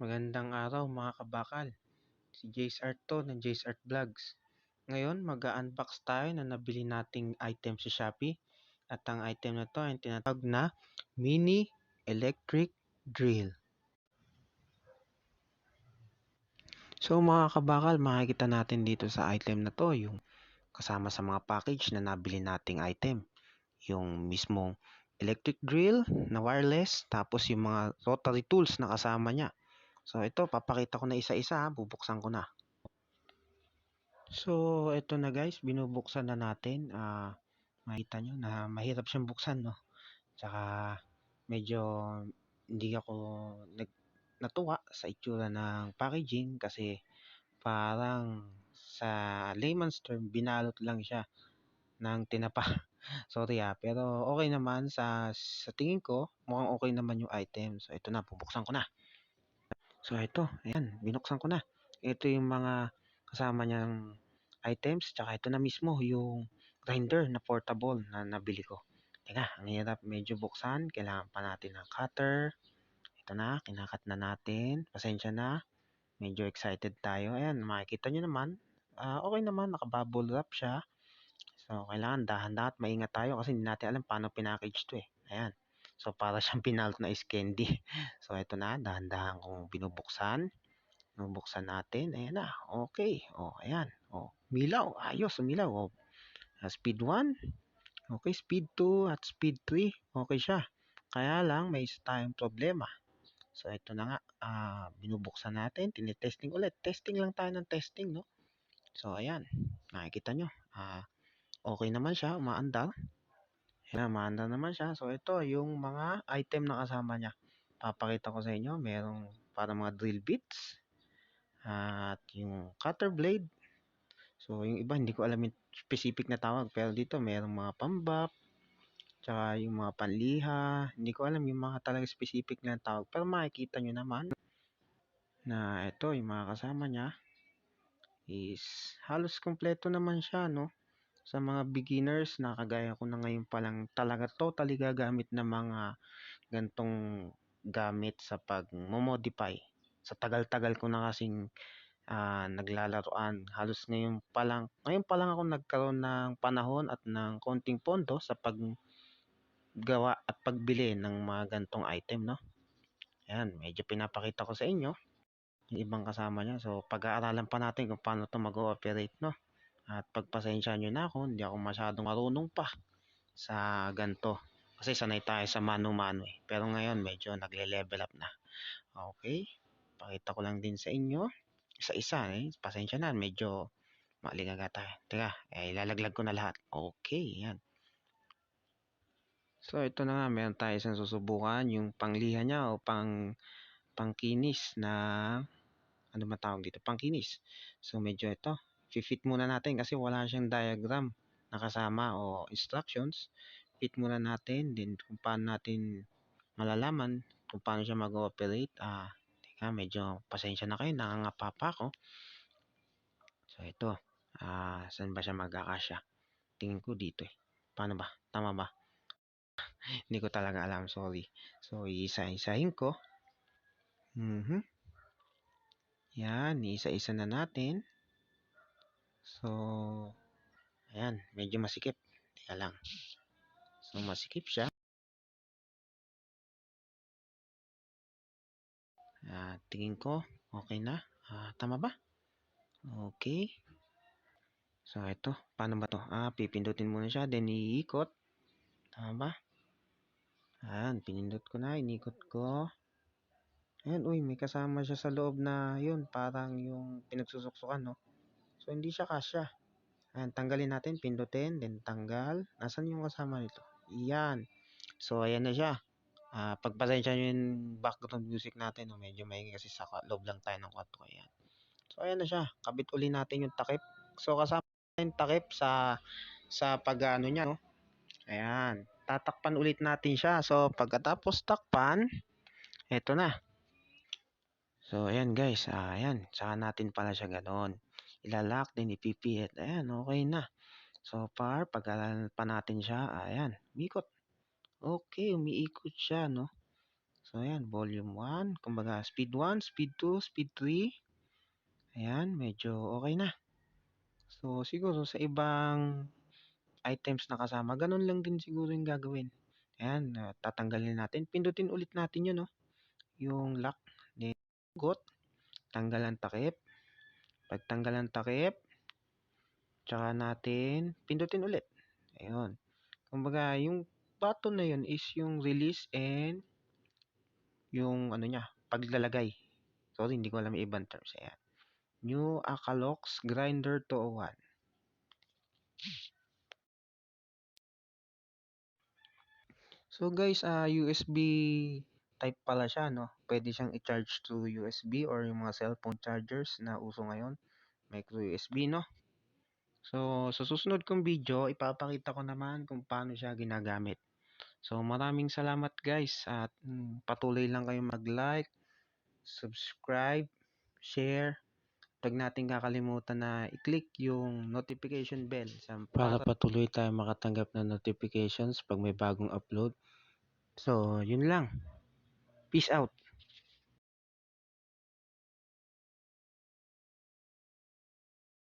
Magandang araw mga kabakal. Si Jace Art to ng Jace Art Vlogs. Ngayon mag-unbox tayo na nabili nating item sa Shopee. At ang item na to ay tinatawag na Mini Electric Drill. So mga kabakal, makikita natin dito sa item na to yung kasama sa mga package na nabili nating item. Yung mismong electric drill na wireless, tapos yung mga rotary tools na kasama niya. So ito, papakita ko na isa-isa, bubuksan ko na. So ito na guys, binubuksan na natin. Makita nyo na mahirap siyang buksan, no? Tsaka medyo hindi ako natuwa sa itsura ng packaging kasi parang sa layman's term, binalot lang siya ng tinapa. Sorry pero okay naman sa tingin ko, mukhang okay naman yung item. So ito na, bubuksan ko na. So ito, ayan, binuksan ko na. Ito yung mga kasama niyang items, tsaka ito na mismo yung grinder na portable na nabili ko. Teka, ang hirap medyo buksan. Kailangan pa natin ng cutter. Ito na, kinakat na natin. Pasensya na. Medyo excited tayo. Ayan, makikita nyo naman. Okay naman, nakabubble wrap siya. So, kailangan dahan-dahan at maingat tayo kasi hindi natin alam paano pinackage to eh. Ayan. So, para siyang pinalot na is candy. So, ito na, dahan-dahan kong binubuksan. Bubuksan natin. Ayan na. Okay. Ayan. Milaw. Ayos, umilaw. Speed 1. Okay, speed 2 at speed 3. Okay siya. Kaya lang, may isa tayong problema. So, ito na nga. Binubuksan natin. Tinitesting ulit. Testing lang tayo ng testing, no? So, ayan. Nakikita nyo. Okay naman siya. Umaandar. Ayan, umaandar naman siya. So, ito yung mga item na kasama niya. Papakita ko sa inyo. Merong para mga drill bits. At yung cutter blade. So, yung iba, hindi ko alam yung specific na tawag. Pero dito, mayroong mga pambap. Tsaka yung mga panliha. Hindi ko alam yung mga talaga specific na tawag. Pero makikita nyo naman na ito, yung mga kasama niya is halos kompleto naman siya, no? Sa mga beginners na kagaya ko na ngayon pa lang talaga totally gagamit ng mga gantong gamit sa pag-modify. Sa tagal-tagal ko na kasing naglalaroan. Halos ngayon pa lang ako nagkaroon ng panahon at ng konting pondo sa paggawa at pagbili ng mga gantong item, no? Ayan, medyo pinapakita ko sa inyo yung ibang kasama niya. So, pag-aaralan pa natin kung paano ito mag-ooperate, no? At pagpasensya nyo na ako, hindi ako masyadong marunong pa sa ganto. Kasi sanay tayo sa mano-mano eh. Pero ngayon, medyo nagle-level up na. Okay, pakita ko lang din sa inyo. Isa-isa pasensya na, medyo maaligaga tayo. Teka, ilalaglag ko na lahat. Okay, yan. So, ito na nga, meron tayo isang susubukan, yung pangliha niya o pangkinis na, ano matawag dito? Pangkinis. So, medyo ito, fit muna natin kasi wala siyang diagram na kasama o instructions. Fit muna natin, din kung paano natin malalaman kung paano siya mag-ooperate. Teka, medyo pasensya na kayo, nangangapa pa ako. So, ito. Saan ba siya magkakasya? Tingin ko dito eh. Paano ba? Tama ba? Hindi ko talaga alam. Sorry. So, iisa-isahin ko. Yan. Iisa-isa na natin. So, ayan. Medyo masikip. Teka lang. So, masikip siya. Tingin ko. Okay na. Tama ba? Okay. So, ito. Paano ba to? Pipindutin muna siya. Then, iikot. Tama ba? Ayan. Pinindot ko na. Inikot ko. Ayan. Uy, may kasama siya sa loob na yun. Parang yung pinagsusuksukan, no? So, hindi siya kasya. Ayan. Tanggalin natin. Pindutin. Then, tanggal. Nasaan yung kasama nito? Ayan. So, ayan na siya. Pagpasensya nyo yung background music natin. No? Medyo maingay kasi sa loob lang tayo ng kwarto. Ayan. So, ayan na siya. Kabit uli natin yung takip. So, kasama yung takip sa pag-ano niya, no? Ayan. Tatakpan ulit natin siya. So, pagkatapos takpan, eto na. So, ayan guys. Ayan. Saka natin pala siya ganoon. Ilalak din, ipipihit. Ayan, okay na. So, pag-aralan pa natin siya. Ayan. Umiikot. Okay, umiikot siya, no? So, ayan, volume 1. Kumbaga, speed 1, speed 2, speed 3. Ayan, medyo okay na. So, siguro sa ibang items na kasama, ganun lang din siguro yung gagawin. Ayan, tatanggalin natin. Pindutin ulit natin yun, no? Yung lock. Then, got. Tanggal ang takip. Pagtanggal ang takip, tsaka natin pindutin ulit. Ayun. Kumbaga, yung button na yun is yung release and yung ano niya, paglalagay. Sorry, hindi ko alam yung ibang terms. Ayan. New Acalox Grinder 201. So guys, USB type pala siya, no? Pwede siyang i-charge to USB or yung mga cellphone chargers na uso ngayon. Micro USB, no? So, sa susunod kong video, ipapakita ko naman kung paano siya ginagamit. So, maraming salamat guys at patuloy lang kayong mag-like, subscribe, share. Huwag natin kakalimutan na i-click yung notification bell para patuloy tayo makatanggap ng notifications pag may bagong upload. So, yun lang. Peace out.